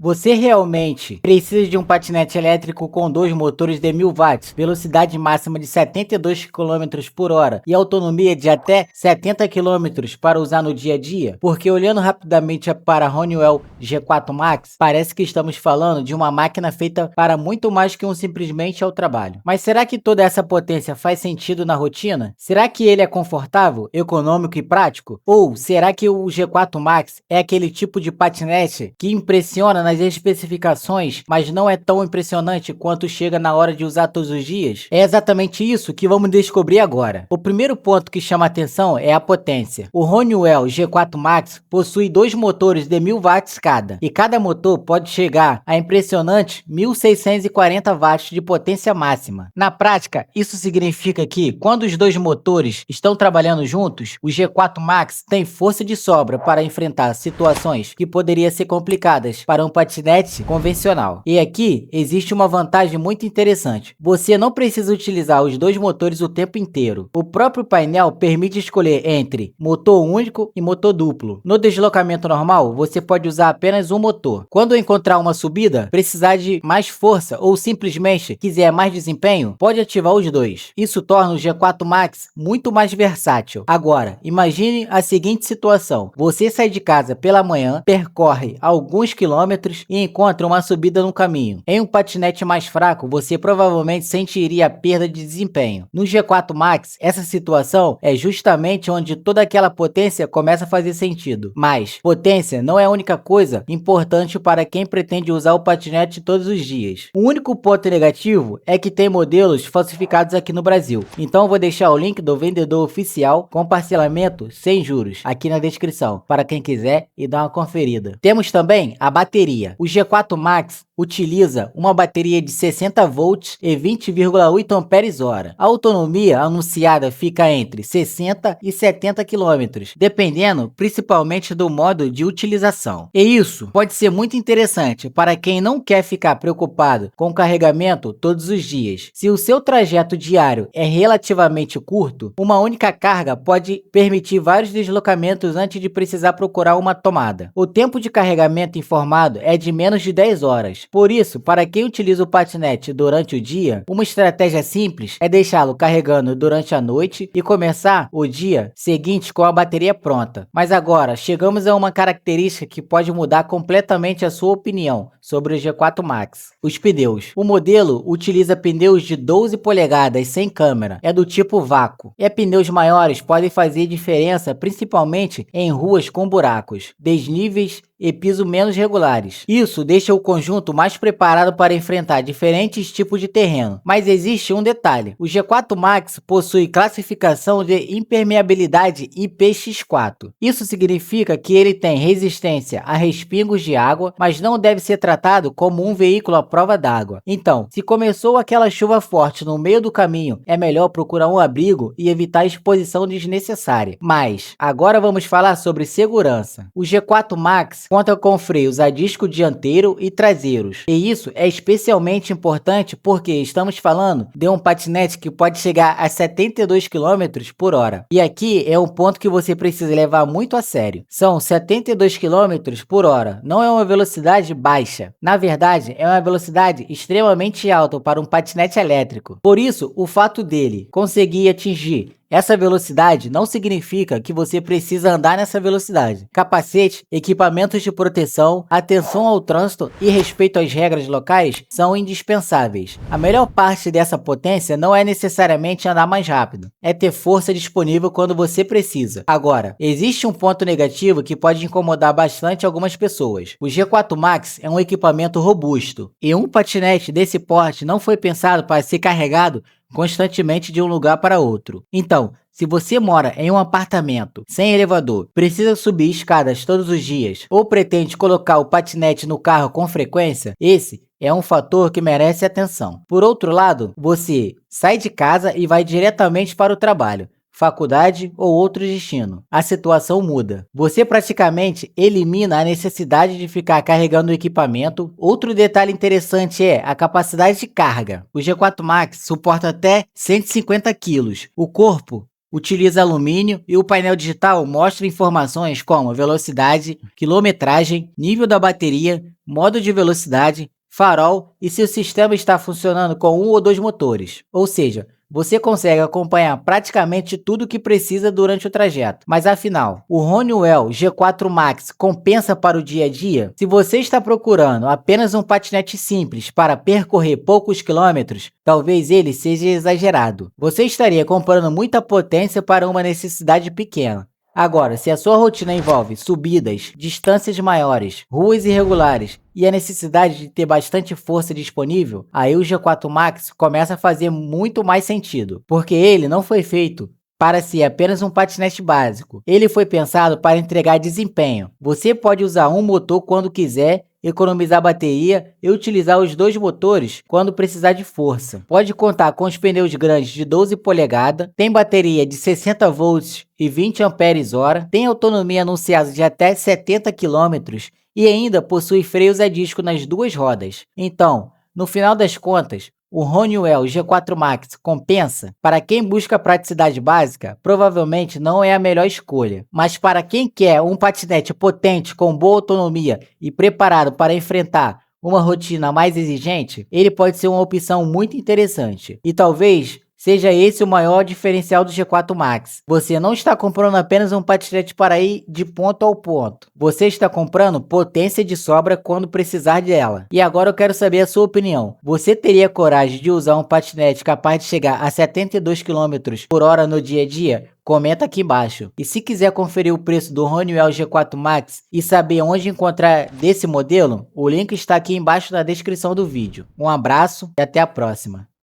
Você realmente precisa de um patinete elétrico com dois motores de 1000 watts, velocidade máxima de 72 km por hora e autonomia de até 70 km para usar no dia a dia? Porque olhando rapidamente para a Honeywell G4 Max, parece que estamos falando de uma máquina feita para muito mais que simplesmente ao trabalho. Mas será que toda essa potência faz sentido na rotina? Será que ele é confortável, econômico e prático? Ou será que o G4 Max é aquele tipo de patinete que impressiona nas especificações, mas não é tão impressionante quanto chega na hora de usar todos os dias? É exatamente isso que vamos descobrir agora. O primeiro ponto que chama atenção é a potência. O Honeywell G4 Max possui dois motores de 1000 watts cada, e cada motor pode chegar a impressionante 1640 watts de potência máxima. Na prática, isso significa que, quando os dois motores estão trabalhando juntos, o G4 Max tem força de sobra para enfrentar situações que poderiam ser complicadas para um patinete convencional. E aqui existe uma vantagem muito interessante. Você não precisa utilizar os dois motores o tempo inteiro. O próprio painel permite escolher entre motor único e motor duplo. No deslocamento normal, você pode usar apenas um motor. Quando encontrar uma subida, precisar de mais força ou simplesmente quiser mais desempenho, pode ativar os dois. Isso torna o G4 Max muito mais versátil. Agora, imagine a seguinte situação. Você sai de casa pela manhã, percorre alguns quilômetros e encontra uma subida no caminho. Em um patinete mais fraco, você provavelmente sentiria a perda de desempenho. No G4 Max, essa situação é justamente onde toda aquela potência começa a fazer sentido. Mas potência não é a única coisa importante para quem pretende usar o patinete todos os dias. O único ponto negativo é que tem modelos falsificados aqui no Brasil. Então eu vou deixar o link do vendedor oficial com parcelamento sem juros aqui na descrição, para quem quiser e dar uma conferida. Temos também a bateria. O G4 Max utiliza uma bateria de 60 volts e 20,8 amperes-hora. A autonomia anunciada fica entre 60 e 70 km, dependendo principalmente do modo de utilização. E isso pode ser muito interessante para quem não quer ficar preocupado com o carregamento todos os dias. Se o seu trajeto diário é relativamente curto, uma única carga pode permitir vários deslocamentos antes de precisar procurar uma tomada. O tempo de carregamento informado é de menos de 10 horas. Por isso, para quem utiliza o patinete durante o dia, uma estratégia simples é deixá-lo carregando durante a noite e começar o dia seguinte com a bateria pronta. Mas agora, chegamos a uma característica que pode mudar completamente a sua opinião sobre o G4 Max. Os pneus. O modelo utiliza pneus de 12 polegadas sem câmera, é do tipo vácuo. E pneus maiores podem fazer diferença principalmente em ruas com buracos, desníveis e piso menos regulares. Isso deixa o conjunto mais preparado para enfrentar diferentes tipos de terreno. Mas existe um detalhe. O G4 Max possui classificação de impermeabilidade IPX4. Isso significa que ele tem resistência a respingos de água, mas não deve ser tratado como um veículo à prova d'água. Então, se começou aquela chuva forte no meio do caminho, é melhor procurar um abrigo e evitar exposição desnecessária. Mas, agora vamos falar sobre segurança. O G4 Max conta com freios a disco dianteiro e traseiros. E isso é especialmente importante porque estamos falando de um patinete que pode chegar a 72 km por hora. E aqui é um ponto que você precisa levar muito a sério. São 72 km por hora, não é uma velocidade baixa. Na verdade, é uma velocidade extremamente alta para um patinete elétrico. Por isso, o fato dele conseguir atingir essa velocidade não significa que você precisa andar nessa velocidade. Capacete, equipamentos de proteção, atenção ao trânsito e respeito às regras locais são indispensáveis. A melhor parte dessa potência não é necessariamente andar mais rápido, é ter força disponível quando você precisa. Agora, existe um ponto negativo que pode incomodar bastante algumas pessoas. O G4 Max é um equipamento robusto e um patinete desse porte não foi pensado para ser carregado constantemente de um lugar para outro. Então, se você mora em um apartamento sem elevador, precisa subir escadas todos os dias ou pretende colocar o patinete no carro com frequência, esse é um fator que merece atenção. Por outro lado, você sai de casa e vai diretamente para o trabalho, faculdade ou outro destino. A situação muda. Você praticamente elimina a necessidade de ficar carregando o equipamento. Outro detalhe interessante é a capacidade de carga. O G4 Max suporta até 150 kg. O corpo utiliza alumínio e o painel digital mostra informações como velocidade, quilometragem, nível da bateria, modo de velocidade, farol e se o sistema está funcionando com um ou dois motores. Ou seja, você consegue acompanhar praticamente tudo o que precisa durante o trajeto. Mas afinal, o Honeywell G4 Max compensa para o dia a dia? Se você está procurando apenas um patinete simples para percorrer poucos quilômetros, talvez ele seja exagerado. Você estaria comprando muita potência para uma necessidade pequena. Agora, se a sua rotina envolve subidas, distâncias maiores, ruas irregulares e a necessidade de ter bastante força disponível, aí o G4 Max começa a fazer muito mais sentido, porque ele não foi feito para ser apenas um patinete básico. Ele foi pensado para entregar desempenho. Você pode usar um motor quando quiser, economizar bateria e utilizar os dois motores quando precisar de força. Pode contar com os pneus grandes de 12 polegadas, tem bateria de 60 volts e 20 amperes-hora, tem autonomia anunciada de até 70 quilômetros e ainda possui freios a disco nas duas rodas. Então, no final das contas, o Honeywell G4 Max compensa? Para quem busca praticidade básica, provavelmente não é a melhor escolha. Mas para quem quer um patinete potente com boa autonomia e preparado para enfrentar uma rotina mais exigente, ele pode ser uma opção muito interessante. E talvez seja esse o maior diferencial do G4 Max. Você não está comprando apenas um patinete para ir de ponto ao ponto. Você está comprando potência de sobra quando precisar dela. E agora eu quero saber a sua opinião. Você teria coragem de usar um patinete capaz de chegar a 72 km por hora no dia a dia? Comenta aqui embaixo. E se quiser conferir o preço do Honeywell G4 Max e saber onde encontrar desse modelo, o link está aqui embaixo na descrição do vídeo. Um abraço e até a próxima.